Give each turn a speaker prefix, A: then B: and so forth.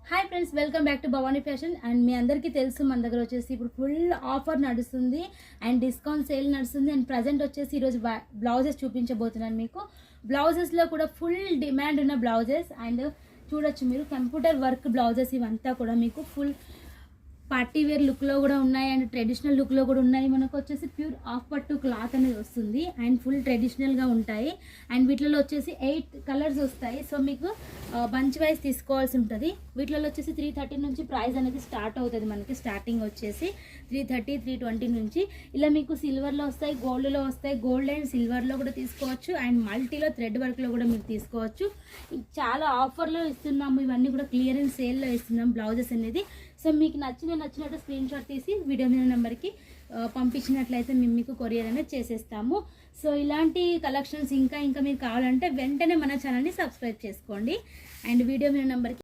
A: Hi friends, welcome back to Bhavani fashion. And మీ అందరికీ తెలుసు, మన దగ్గర వచ్చేసి ఇప్పుడు ఫుల్ ఆఫర్ నడుస్తుంది అండ్ డిస్కౌంట్ సేల్ నడుస్తుంది. అండ్ ప్రజెంట్ వచ్చేసి ఈరోజు బ్లౌజెస్ చూపించబోతున్నాను మీకు. బ్లౌజెస్లో కూడా ఫుల్ డిమాండ్ ఉన్న బ్లౌజెస్ అండ్ చూడొచ్చు మీరు, కంప్యూటర్ వర్క్ బ్లౌజెస్ ఇవంతా కూడా మీకు ఫుల్ పార్టీ వేర్ లుక్లో కూడా ఉన్నాయి అండ్ ట్రెడిషనల్ లుక్లో కూడా ఉన్నాయి. మనకు వచ్చేసి ప్యూర్ ఆఫ్ పట్టు క్లాత్ అనేది వస్తుంది అండ్ ఫుల్ ట్రెడిషనల్గా ఉంటాయి. అండ్ వీటిలో వచ్చేసి 8 కలర్స్ వస్తాయి. సో మీకు బంచ్ వైజ్ తీసుకోవాల్సి ఉంటుంది. వీటిలో వచ్చేసి 330 నుంచి ప్రైస్ అనేది స్టార్ట్ అవుతుంది. మనకి స్టార్టింగ్ వచ్చేసి 330, 320 నుంచి ఇలా మీకు సిల్వర్లో వస్తాయి, గోల్డ్లో వస్తాయి. గోల్డ్ అండ్ సిల్వర్లో కూడా తీసుకోవచ్చు అండ్ మల్టీలో థ్రెడ్ వర్క్లో కూడా మీరు తీసుకోవచ్చు. చాలా ఆఫర్లో ఇస్తున్నాము. ఇవన్నీ కూడా క్లియరెన్స్ సేల్లో ఇస్తున్నాం బ్లౌజెస్ అనేది. సో మీకు నచ్చినట్టు స్క్రీన్ షాట్ తీసి వీడియో మీద నెంబర్కి పంపించినట్లయితే మేము మీకు కొరియర్ అనేది చేసేస్తాము. సో ఇలాంటి కలెక్షన్స్ ఇంకా మీకు కావాలంటే వెంటనే మన ఛానల్ని సబ్స్క్రైబ్ చేసుకోండి అండ్ వీడియో మీద నెంబర్కి